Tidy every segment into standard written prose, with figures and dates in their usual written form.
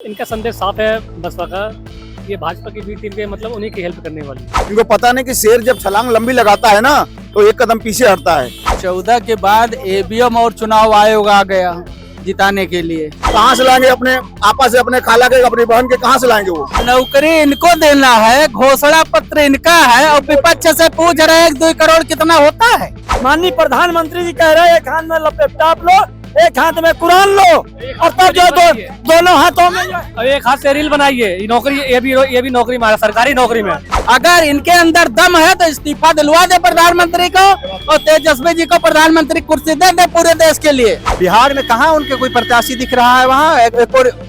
इनका संदेश साफ है बसपा का। ये भाजपा की बी टीम के मतलब उन्हीं की हेल्प करने वाली। इनको पता नहीं कि शेर जब छलांग लंबी लगाता है ना तो एक कदम पीछे हटता है। 14 के बाद एबीएम और चुनाव आयोग आ गया जिताने के लिए। कहाँ से लाएंगे? अपने आपा से, अपने खाला के, अपनी बहन के कहाँ से लाएंगे वो? नौकरी इनको देना है, घोषणा पत्र इनका है और विपक्ष से पूछ रहे हैं 2 करोड़ कितना होता है। माननीय प्रधानमंत्री जी कह रहे हैं एक हाथ में लैपटॉप लो, एक हाथ में कुरान लो और तब जो दोनों हाथों में अब एक हाथ से रील बनाइए। ये नौकरी ये भी नौकरी में, सरकारी नौकरी में। अगर इनके अंदर दम है तो इस्तीफा दिलवा दे प्रधानमंत्री को और तेजस्वी जी को प्रधानमंत्री कुर्सी दे पूरे देश के लिए। बिहार में कहाँ उनके कोई प्रत्याशी दिख रहा है? वहाँ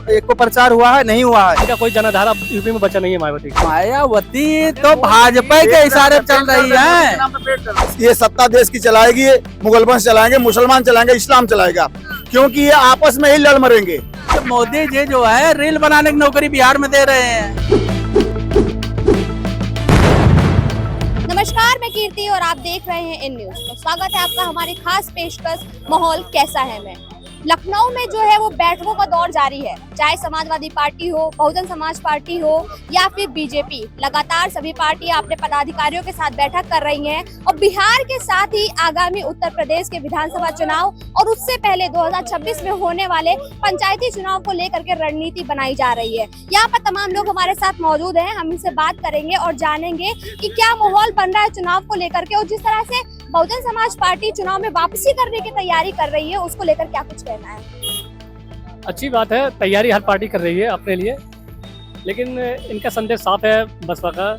एक को प्रचार हुआ है, नहीं हुआ है। इनका कोई जनधारा यूपी में बचा नहीं है मायावती का। मायावती तो भाजपा के इशारे चल रही है। ये सत्ता देश की चलाएगी, मुगल वंश चलाएंगे, मुसलमान चलाएंगे, इस्लाम चलाएगा, क्योंकि ये आपस में ही लड़ मरेंगे। तो मोदी जी जो है रील बनाने की नौकरी बिहार में दे रहे हैं। नमस्कार, मैं कीर्ति और आप देख रहे हैं इन न्यूज। तो स्वागत है आपका हमारी खास पेशकश माहौल कैसा है में। लखनऊ में जो है वो बैठकों का दौर जारी है, चाहे समाजवादी पार्टी हो, बहुजन समाज पार्टी हो या फिर बीजेपी। लगातार सभी पार्टियां अपने पदाधिकारियों के साथ बैठक कर रही हैं और बिहार के साथ ही आगामी उत्तर प्रदेश के विधानसभा चुनाव और उससे पहले 2026 में होने वाले पंचायती चुनाव को लेकर के रणनीति बनाई जा रही है। यहाँ पर तमाम लोग हमारे साथ मौजूद हैं, हम इनसे बात करेंगे और जानेंगे कि क्या माहौल बन रहा है चुनाव को लेकर के और जिस तरह से बहुजन समाज पार्टी चुनाव में वापसी करने की तैयारी कर रही है उसको लेकर क्या कुछ कहना है। अच्छी बात है, तैयारी हर पार्टी कर रही है अपने लिए, लेकिन इनका संदेश साफ है बसपा का।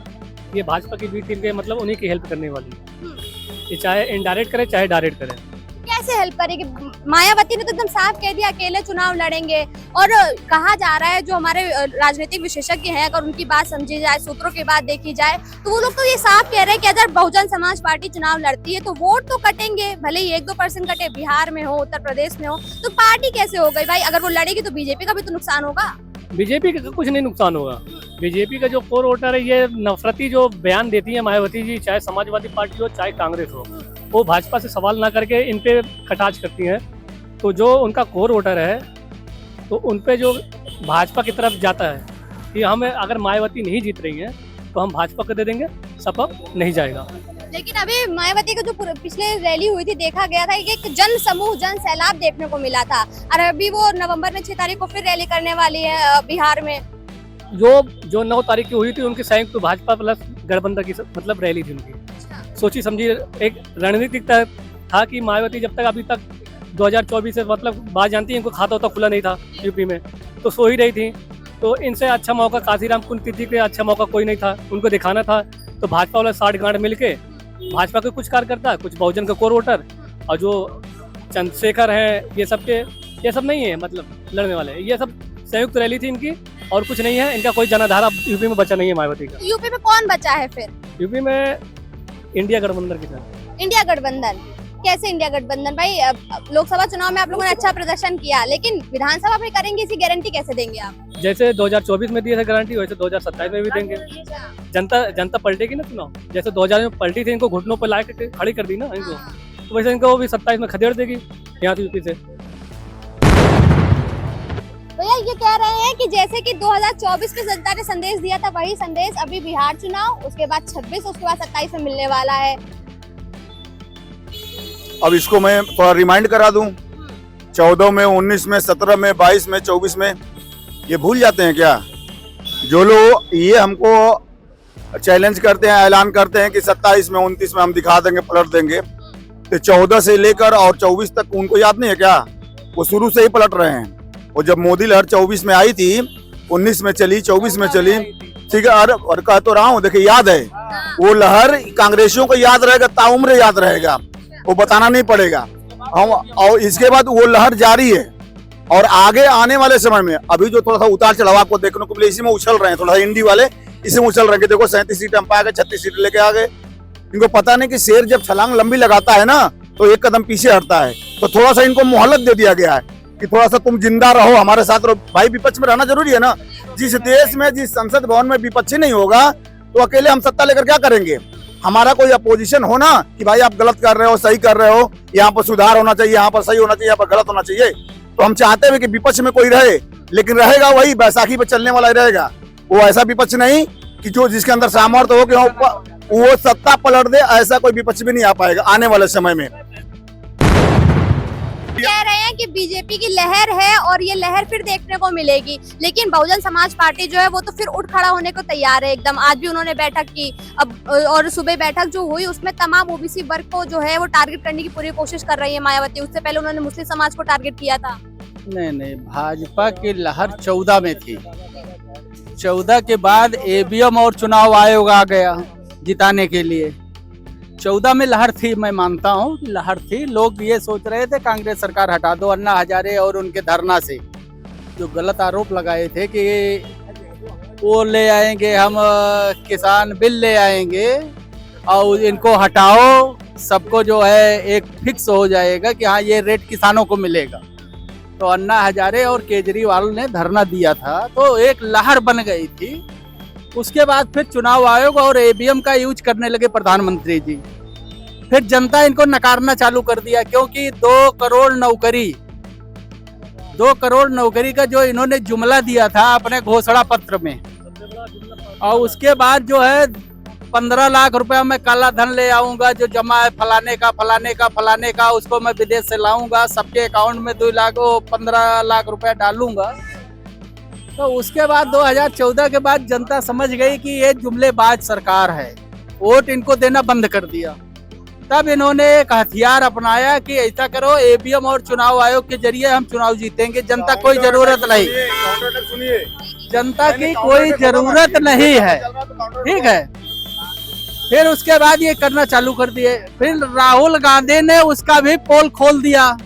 ये भाजपा की बी टीम के मतलब उन्हीं की हेल्प करने वाली है। ये चाहे इनडायरेक्ट करे चाहे डायरेक्ट करे। कैसे हेल्प करेगी? मायावती ने तो एकदम साफ कह दिया अकेले चुनाव लड़ेंगे और कहा जा रहा है जो हमारे राजनीतिक विशेषज्ञ हैं, अगर उनकी बात समझी जाए, सूत्रों की बात देखी जाए तो वो लोग तो ये साफ कह रहे हैं कि अगर बहुजन समाज पार्टी चुनाव लड़ती है तो वोट तो कटेंगे, भले ही 1-2% कटे, बिहार में हो, उत्तर प्रदेश में हो, तो पार्टी कैसे हो गई भाई? अगर वो लड़ेगी तो बीजेपी का भी तो नुकसान होगा। बीजेपी का कुछ नहीं नुकसान होगा। बीजेपी का जो कोर वोटर है, ये नफरती जो बयान देती है मायावती जी, चाहे समाजवादी पार्टी हो चाहे कांग्रेस हो, वो भाजपा से सवाल ना करके इन पे कटाक्ष करती हैं। तो जो उनका कोर वोटर है तो उन पे जो भाजपा की तरफ जाता है कि हमें अगर मायावती नहीं जीत रही है तो हम भाजपा को दे देंगे, सपा नहीं जाएगा। लेकिन अभी मायावती का जो पिछले रैली हुई थी देखा गया था कि एक जन समूह, जन सैलाब देखने को मिला था और अभी वो नवंबर में 6 तारीख को फिर रैली करने वाली है बिहार में। जो 9 तारीख की हुई थी उनकी संयुक्त भाजपा प्लस गठबंधन की मतलब रैली थी उनकी। सोची समझी एक रणनीतिक था कि मायावती जब तक अभी तक 2024 से मतलब बात जानती है, इनको खाता होता खुला नहीं था यूपी में, तो सो ही रही थी। तो इनसे अच्छा मौका काशीराम कुंती के अच्छा मौका कोई नहीं था, उनको दिखाना था। तो भाजपा वाले 60 गांठ मिलके भाजपा के कुछ कार्यकर्ता, कुछ बहुजन के कोर वोटर और जो चंद्रशेखर हैं, ये सब नहीं है मतलब लड़ने वाले। ये सब संयुक्त रैली थी इनकी और कुछ नहीं है। इनका कोई जनधारा यूपी में बचा नहीं है मायावती का। यूपी में कौन बचा है फिर? यूपी में इंडिया गठबंधन की तरह। इंडिया गठबंधन कैसे? इंडिया गठबंधन भाई, लोकसभा चुनाव में आप लोगों ने अच्छा प्रदर्शन किया, लेकिन विधानसभा में करेंगे इसी गारंटी कैसे देंगे आप? जैसे 2024 में दिए थे गारंटी, वैसे 2027 में भी देंगे। जनता पलटेगी ना चुनाव। जैसे 2000 में पलटी थी, इनको घुटनों पर ला के खड़ी कर दी ना इनको, तो वैसे इनको भी 27 में खदेड़ देगी यहाँ से यूपी से। भैया ये कह रहे हैं कि जैसे कि 2024 में जनता ने संदेश दिया था, वही संदेश अभी बिहार चुनाव, उसके बाद 26, उसके बाद 27 में मिलने वाला है। अब इसको मैं थोड़ा रिमाइंड करा दूं, 14 में, 19 में, 17 में, 22 में, 24 में, ये भूल जाते हैं क्या? जो लोग ये हमको चैलेंज करते हैं, ऐलान करते हैं कि 27 में, 29 में हम दिखा देंगे, पलट देंगे, तो 14 से लेकर और 24 तक उनको याद नहीं है क्या? वो शुरू से ही पलट रहे हैं। वो जब मोदी लहर 24 में आई थी, 19 में चली, 24 में चली, ठीक है, और कह तो रहा हूँ, देखिए याद है वो लहर, कांग्रेसियों को याद रहेगा, ताउम्र याद रहेगा, वो बताना नहीं पड़ेगा हम। और इसके बाद वो लहर जारी है और आगे आने वाले समय में अभी जो थोड़ा सा उतार चढ़ाव आपको देखने को मिले, इसी में उछल रहे हैं, थोड़ा सा इंडी वाले इसी में उछल रहे हैं। देखो 37 सीट हम पा गए, 36 सीट लेके आ गए। इनको पता नहीं कि शेर जब छलांग लंबी लगाता है ना तो एक कदम पीछे हटता है। तो थोड़ा सा इनको मोहलत दे दिया गया है कि थोड़ा सा तुम जिंदा रहो, हमारे साथ रहो। भाई विपक्ष में रहना जरूरी है ना। जिस देश में, जिस संसद भवन में विपक्षी नहीं होगा तो अकेले हम सत्ता लेकर क्या करेंगे? हमारा कोई अपोजिशन हो ना कि भाई आप गलत कर रहे हो, सही कर रहे हो, यहाँ पर सुधार होना चाहिए, यहाँ पर सही होना चाहिए, यहाँ पर गलत होना चाहिए। तो हम चाहते हैं कि विपक्ष में कोई रहे लेकिन रहेगा वही बैसाखी पे चलने वाला ही रहेगा। वो ऐसा विपक्ष नहीं कि जो जिसके अंदर सामर्थ्य हो कि वो सत्ता पलट दे, ऐसा कोई विपक्ष भी नहीं आ पाएगा आने वाले समय में। कह रहे हैं कि बीजेपी की लहर है और ये लहर फिर देखने को मिलेगी, लेकिन बहुजन समाज पार्टी जो है वो तो फिर उठ खड़ा होने को तैयार है एकदम। आज भी उन्होंने बैठक की, अब और सुबह बैठक जो हुई उसमें तमाम ओबीसी वर्ग को जो है वो टारगेट करने की पूरी कोशिश कर रही है मायावती। उससे पहले उन्होंने मुस्लिम समाज को टारगेट किया था। नहीं, भाजपा की लहर 14 में थी। 14 के बाद एबीएम और चुनाव आयोग आ गया जिताने के लिए। 14 में लहर थी, मैं मानता हूँ कि लहर थी। लोग ये सोच रहे थे कांग्रेस सरकार हटा दो। अन्ना हजारे और उनके धरना से जो गलत आरोप लगाए थे कि वो ले आएंगे, हम किसान बिल ले आएंगे और इनको हटाओ, सबको जो है एक फिक्स हो जाएगा कि हाँ ये रेट किसानों को मिलेगा। तो अन्ना हजारे और केजरीवाल ने धरना दिया था, तो एक लहर बन गई थी। उसके बाद फिर चुनाव आयोग और एबीएम का यूज करने लगे प्रधानमंत्री जी। फिर जनता इनको नकारना चालू कर दिया, क्योंकि 2 करोड़ नौकरी का जो इन्होंने जुमला दिया था अपने घोषणा पत्र में, और उसके बाद जो है 15 लाख रुपया मैं काला धन ले आऊंगा जो जमा है फलाने का उसको मैं विदेश से लाऊंगा, सबके अकाउंट में 15 लाख रुपया डालूंगा। तो उसके बाद 2014 के बाद जनता समझ गई कि ये जुमलेबाज सरकार है, वोट इनको देना बंद कर दिया। तब इन्होंने एक हथियार अपनाया कि ऐसा करो एबीएम और चुनाव आयोग के जरिए हम चुनाव जीतेंगे, जनता कोई जरूरत नहीं, जनता की कोई जरूरत नहीं है, ठीक है। फिर उसके बाद ये करना चालू कर दिए। फिर राहुल गांधी ने उसका भी पोल खोल दिया।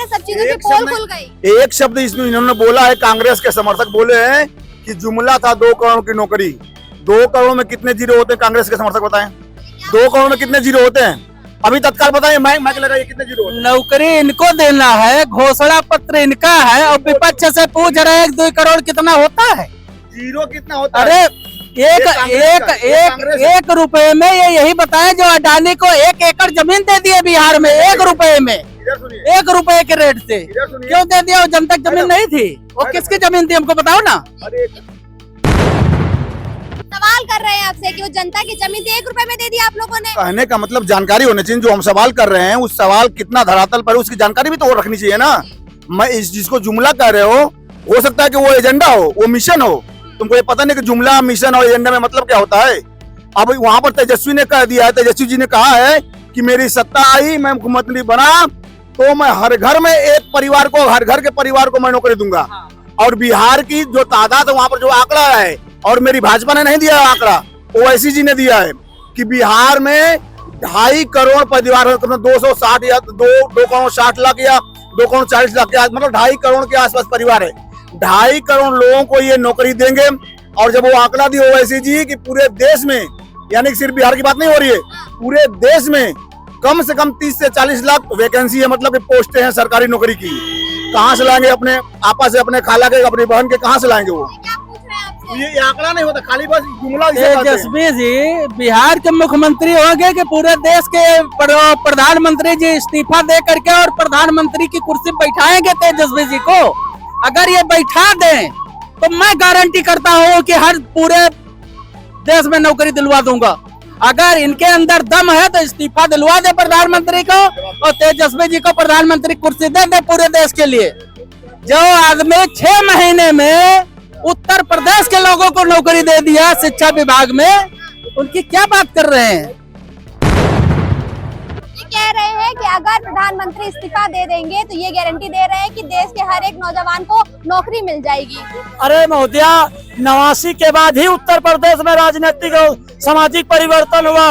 सब चीजों की पोल खुल गई। एक शब्द इसमें इन्होंने बोला है, कांग्रेस के समर्थक बोले हैं कि जुमला था 2 करोड़ की नौकरी। 2 करोड़ में कितने जीरो होते हैं? कांग्रेस के समर्थक बताएं, 2 करोड़ में कितने जीरो होते हैं? अभी तत्काल बताइए, माइक लगाइए, कितने जीरो? नौकरी इनको देना है, घोषणा पत्र इनका है, और विपक्ष से पूछ रहे हैं 2 करोड़ कितना होता है? जीरो कितना होता है? अरे एक रुपए में ये यही बताएं जो अडानी को 1 एकड़ जमीन दे दिए बिहार में 1 रुपए में, 1 रुपए के रेट से। क्यों दे दिया? वो जनता की जमीन नहीं थी। वो किसकी जमीन थी हमको बताओ ना। सवाल कर रहे हैं आपसे कि वो जनता की जमीन थी, 1 रुपए में दे दिया आप लोगों ने। कहने का मतलब जानकारी होनी चाहिए। जो हम सवाल कर रहे हैं उस सवाल कितना धरातल पर, उसकी जानकारी भी तो रखनी चाहिए ना। मैं इस जिसको जुमला कह रहे हो सकता है कि वो एजेंडा हो, वो मिशन हो। तुमको ये पता नहीं कि जुमला, मिशन और एजेंडा में मतलब क्या होता है। अब वहां पर तेजस्वी ने कह दिया है, तेजस्वी जी ने कहा है कि मेरी सत्ता आई, मैं मुख्यमंत्री बना तो मैं हर घर में एक परिवार को, हर घर के परिवार को मैं नौकरी दूंगा। और बिहार की जो तादाद वहां पर जो आंकड़ा है, और मेरी भाजपा ने नहीं दिया आंकड़ा, ओवैसी जी ने दिया है कि बिहार में 2.5 करोड़ परिवार, 260 या 2 करोड़ 60 लाख या 2 करोड़ 40 लाख के, मतलब 2.5 करोड़ के आसपास परिवार है। 2.5 करोड़ लोगों को ये नौकरी देंगे। और जब वो आंकड़ा दी ओवैसी जी कि पूरे देश में, यानी सिर्फ बिहार की बात नहीं हो रही है, पूरे देश में कम से कम 30 से 40 लाख वैकेंसी है, मतलब कि पोस्टें हैं सरकारी नौकरी की। कहाँ से लाएंगे? अपने आपा से, अपने खाला के, अपनी बहन के, कहाँ से लाएंगे वो? ये आंकड़ा नहीं होता, खाली बस जुमला। तेजस्वी जी बिहार के मुख्यमंत्री हो गए कि पूरे देश के प्रधानमंत्री जी इस्तीफा दे करके और प्रधानमंत्री की कुर्सी बैठाएंगे तेजस्वी जी को। अगर ये बैठा दें तो मैं गारंटी करता हूँ कि हर पूरे देश में नौकरी दिलवा दूंगा। अगर इनके अंदर दम है तो इस्तीफा दिलवा दे प्रधानमंत्री को, और तेजस्वी जी को प्रधानमंत्री कुर्सी दे दे पूरे देश के लिए। जो आदमी 6 महीने में उत्तर प्रदेश के लोगों को नौकरी दे दिया शिक्षा विभाग में, उनकी क्या बात कर रहे हैं? कह रहे हैं कि अगर प्रधानमंत्री इस्तीफा दे देंगे तो ये गारंटी दे रहे हैं कि देश के हर एक नौजवान को नौकरी मिल जाएगी। अरे महोदया, 89 के बाद ही उत्तर प्रदेश में राजनीतिक और सामाजिक परिवर्तन हुआ।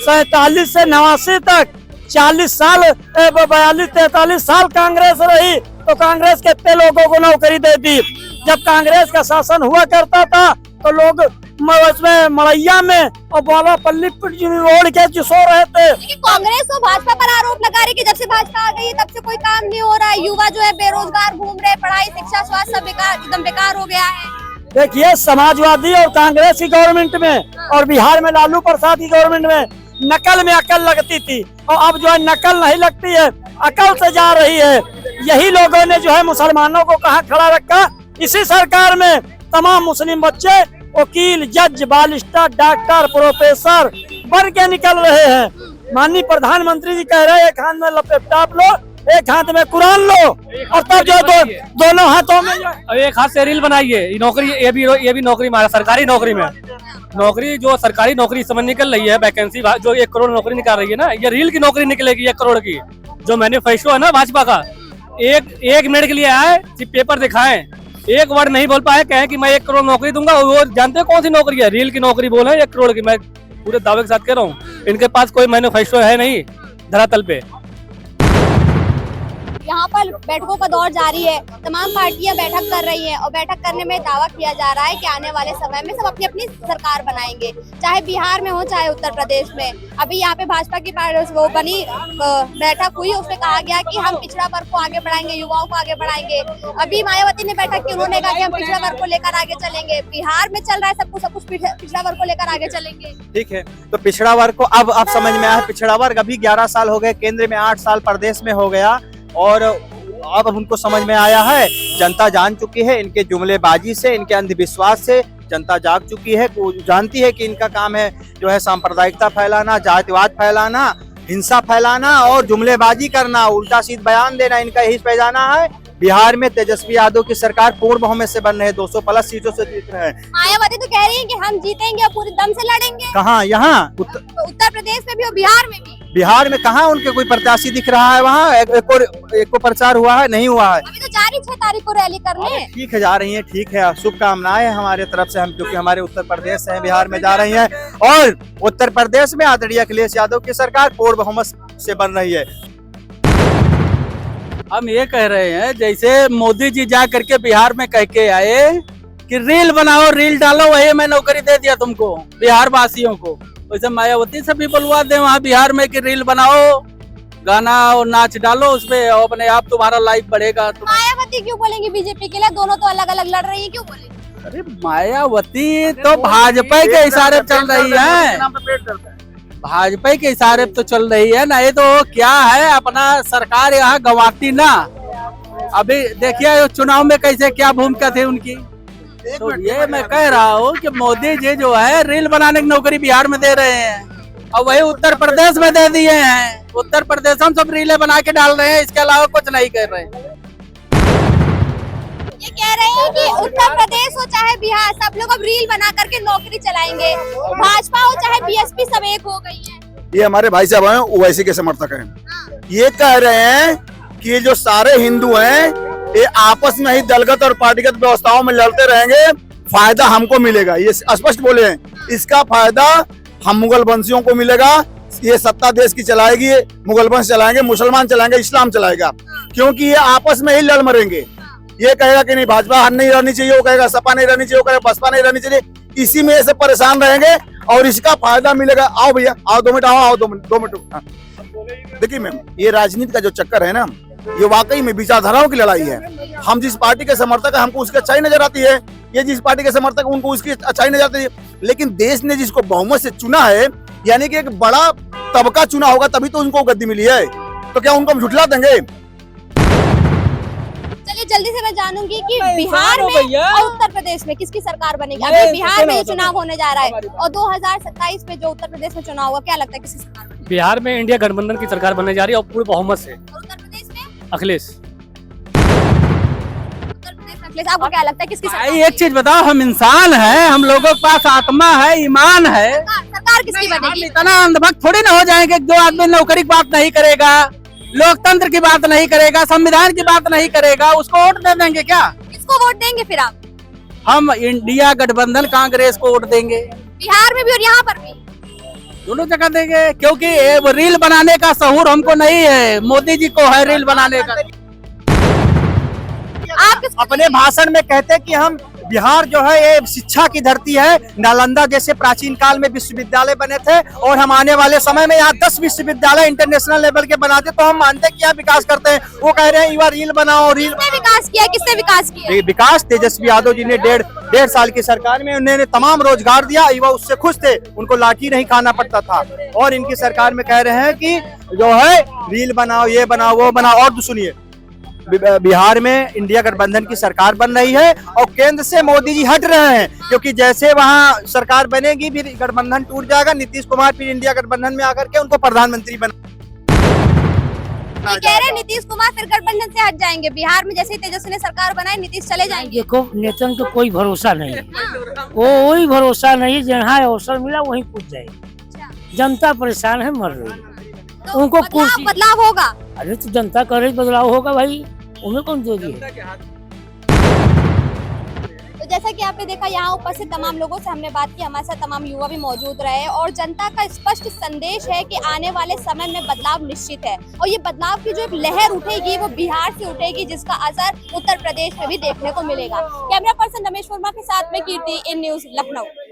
47 से 89 तक 40 साल, 42-43 साल कांग्रेस रही, तो कांग्रेस कितने लोगों को नौकरी देती। जब कांग्रेस का शासन हुआ करता था तो लोग उसमें मड़ैया में और बालापल्ली रोड के सो रहे थे। कांग्रेस तो भाजपा पर आरोप लगा रही है कि जब से भाजपा आ गई है तब से कोई काम नहीं हो रहा है, युवा जो है बेरोजगार घूम रहे, पढ़ाई, शिक्षा, स्वास्थ्य सब एकदम बेकार हो गया है। देखिए, समाजवादी और कांग्रेस की गवर्नमेंट में और बिहार में लालू प्रसाद की गवर्नमेंट में नकल में अकल लगती थी, और अब जो है नकल नहीं लगती है, अकल से जा रही है। यही लोगों ने जो है मुसलमानों को कहाँ खड़ा रखा। इसी सरकार में तमाम मुस्लिम बच्चे वकील, जज, बालिस्टर, डॉक्टर, प्रोफेसर बन के निकल रहे हैं। माननीय प्रधानमंत्री जी कह रहे हैं एक हाथ में लैपटॉप लो, एक हाथ में कुरान लो, और तब जो दोनों हाथों में अब एक हाथ से रील बनाइए। ये नौकरी, ये भी नौकरी मारा सरकारी नौकरी में। नौकरी जो सरकारी नौकरी समझ निकल रही है, वैकेंसी जो 1 करोड़ नौकरी निकाल रही है ना, ये रील की नौकरी निकलेगी 1 करोड़ की। जो मैनिफेस्टो है ना भाजपा का, एक मिनट के लिए आए, सिर्फ पेपर दिखाएं, एक वर्ड नहीं बोल पाए, कहें कि मैं 1 करोड़ नौकरी दूंगा। वो जानते हैं कौन सी नौकरी है? रील की नौकरी बोले 1 करोड़ की। मैं पूरे दावे के साथ कह रहा हूँ, इनके पास कोई मैनिफेस्टो है नहीं धरातल पे। यहाँ पर बैठकों का दौर जारी है, तमाम पार्टियां बैठक कर रही हैं और बैठक करने में दावा किया जा रहा है कि आने वाले समय में सब अपनी अपनी सरकार बनाएंगे, चाहे बिहार में हो चाहे उत्तर प्रदेश में। अभी यहाँ पे भाजपा की वो बनी बैठक हुई, उसमें कहा गया कि हम पिछड़ा वर्ग को आगे बढ़ाएंगे, युवाओं को आगे बढ़ाएंगे। अभी मायावती ने बैठक की, उन्होंने कहा कि हम पिछड़ा वर्ग को लेकर आगे चलेंगे। बिहार में चल रहा है सब कुछ पिछड़ा वर्ग को लेकर आगे चलेंगे। ठीक है, तो पिछड़ा वर्ग को अब समझ में आया। पिछड़ा वर्ग अभी 11 साल हो गए, केंद्र में 8 साल प्रदेश में हो गया, और अब उनको समझ में आया है। जनता जान चुकी है, इनके जुमलेबाजी से, इनके अंधविश्वास से जनता जाग चुकी है। जानती है कि इनका काम है जो है सांप्रदायिकता फैलाना, जातिवाद फैलाना, हिंसा फैलाना और जुमलेबाजी करना, उल्टा सीधा बयान देना, इनका यही पैजाना है। बिहार में तेजस्वी यादव की सरकार पूर्ण बहुमत से बन रहे, 200+ सीटों से जीत रहे हैं। मायावती तो कह रही है कि हम जीतेंगे और पूरे दम से लड़ेंगे। कहाँ? यहाँ उत्तर प्रदेश में भी और बिहार में भी। बिहार में कहाँ उनके कोई प्रत्याशी दिख रहा है? वहाँ एक को प्रचार हुआ है? नहीं हुआ है। अभी तो जा रही 6 तारीख को रैली करने। ठीक है, जा रही हैं, ठीक है, शुभकामनाएं हमारे तरफ से। हम क्योंकि हमारे उत्तर प्रदेश से हैं, बिहार में जा रही हैं, और उत्तर प्रदेश में आदरणीय अखिलेश यादव की सरकार पूर्ण बहुमत से बन रही है। हम ये कह रहे हैं, जैसे मोदी जी जा करके बिहार में कह के आए कि रील बनाओ, रील डालो, वही मैं नौकरी दे दिया तुमको बिहार वासियों को, वैसे मायावती से भी बुलवा दे वहाँ बिहार में कि रील बनाओ, गाना और नाच डालो उसपे, और अपने आप तुम्हारा लाइफ बढ़ेगा। मायावती क्यों बोलेंगी बीजेपी के लिए? दोनों तो अलग अलग लड़ रही है, क्यों बोलेंगी? अरे मायावती तो भाजपा के इशारे चल रही है, भाजपा के इशारे तो चल रही है ना। ये तो क्या है, अपना सरकार यहाँ गंवाती ना। अभी देखिए चुनाव में कैसे क्या भूमिका थी उनकी। तो ये मैं कह रहा हूँ कि मोदी जी जो है रील बनाने की नौकरी बिहार में दे रहे हैं, और वही उत्तर प्रदेश में दे दिए हैं। उत्तर प्रदेश हम सब रीलें बना के डाल रहे हैं, इसके अलावा कुछ नहीं कर रहे हैं। ये कह रहे हैं कि उत्तर प्रदेश हो चाहे बिहार, सब लोग अब रील बना करके नौकरी चलाएंगे। भाजपा हो चाहे बीएसपी, सब एक हो गई है। ये हमारे भाई साहब हैं, ओवैसी के समर्थक हैं। ये कह रहे हैं कि ये जो सारे हिंदू हैं ये आपस में ही दलगत और पार्टीगत व्यवस्थाओं में लड़ते रहेंगे, फायदा हमको मिलेगा, ये स्पष्ट बोले हैं। इसका फायदा हम मुगल वंशियों को मिलेगा। ये सत्ता देश की चलाएगी, मुगल वंश चलाएंगे, मुसलमान चलाएंगे, इस्लाम चलाएगा, क्योंकि ये आपस में ही लड़ मरेंगे। ये कहेगा कि नहीं भाजपा नहीं रहनी चाहिए, वो कहेगा सपा नहीं रहनी चाहिए, वो कहेगा बसपा नहीं रहनी चाहिए। इसी में से परेशान रहेंगे और इसका फायदा मिलेगा। आओ भैया, आओ 2 मिनट, आओ 2 मिनट। देखिए मैम, ये राजनीति का जो चक्कर है ना, ये वाकई में विचारधाराओं की लड़ाई है। हम जिस पार्टी के समर्थक है हमको उसकी अच्छाई नजर आती है, ये जिस पार्टी के समर्थक उनको उसकी अच्छाई नजर आती है। लेकिन देश ने जिसको बहुमत से चुना है, यानी कि एक बड़ा तबका चुना होगा, तभी तो उनको गद्दी मिली है। तो क्या उनको हम झुठला देंगे? चलिए जल्दी से मैं जानूंगी कि बिहार में और उत्तर प्रदेश में किसकी सरकार बनेगी। अभी बिहार में जो चुनाव होने जा रहा है और 2027 में जो उत्तर प्रदेश में चुनाव होगा, क्या लगता है किसकी सरकार बनेगी? बिहार में इंडिया गठबंधन की सरकार बनने जा रही है, और पूरे बहुमत से। और उत्तर प्रदेश में अखिलेश। उत्तर प्रदेश में अखिलेश। आपको क्या लगता है किसकी सरकार? एक चीज बताओ, हम इंसान हैं, हम लोगों के पास आत्मा है, ईमान है। सरकार किसकी बनेगी? इतना अंधभक्त थोड़ी ना हो जाएंगे। जो आदमी नौकरी की बात नहीं करेगा, लोकतंत्र की बात नहीं करेगा, संविधान की बात नहीं करेगा, उसको वोट दे देंगे क्या? किसको वोट देंगे फिर आप? हम इंडिया गठबंधन कांग्रेस को वोट देंगे, बिहार में भी और यहाँ पर भी। दोनों जगह देंगे, क्योंकि वो रील बनाने का सहूर हमको नहीं है, मोदी जी को है रील बनाने का। आप अपने भाषण में कहते कि हम बिहार जो है ये शिक्षा की धरती है, नालंदा जैसे प्राचीन काल में विश्वविद्यालय बने थे, और हम आने वाले समय में यहाँ 10 विश्वविद्यालय इंटरनेशनल लेवल के बनाते, तो हम मानते कि यहाँ विकास करते हैं। वो कह रहे हैं युवा रील बनाओ, रील। किसने विकास किया? किसने विकास किया? विकास तेजस्वी यादव जी ने डेढ़ साल की सरकार में उन्होंने तमाम रोजगार दिया, युवा उससे खुश थे, उनको लाठी नहीं खाना पड़ता था। और इनकी सरकार में कह रहे हैं कि जो है रील बनाओ, ये बनाओ, वो बनाओ। और सुनिए, बिहार में इंडिया गठबंधन की सरकार बन रही है और केंद्र से मोदी जी हट रहे हैं, क्योंकि जैसे वहाँ सरकार बनेगी फिर गठबंधन टूट जाएगा, नीतीश कुमार फिर इंडिया गठबंधन में आकर के उनको प्रधानमंत्री बना। ये कह रहे हैं नीतीश कुमार फिर गठबंधन से हट जाएंगे। बिहार में जैसे ही तेजस्वी ने सरकार बनाई नीतीश चले जाएंगे। देखो नेतन को कोई भरोसा नहीं, कोई भरोसा नहीं, जहाँ अवसर मिला वहीं पूछ जाए। जनता परेशान है, मर रही है। तो उनको बदलाव होगा। अरे तो जनता कर रही, बदलाव होगा भाई, उन्हें कौन देगी। तो जैसा कि आपने देखा यहाँ उपस्थित तमाम लोगों से हमने बात की, हमारे साथ तमाम युवा भी मौजूद रहे और जनता का स्पष्ट संदेश है कि आने वाले समय में बदलाव निश्चित है और ये बदलाव की जो एक लहर उठेगी वो बिहार से उठेगी, जिसका असर उत्तर प्रदेश में भी देखने को मिलेगा। कैमरा पर्सन रमेश वर्मा के साथ में कीर्ति, इन न्यूज़ लखनऊ।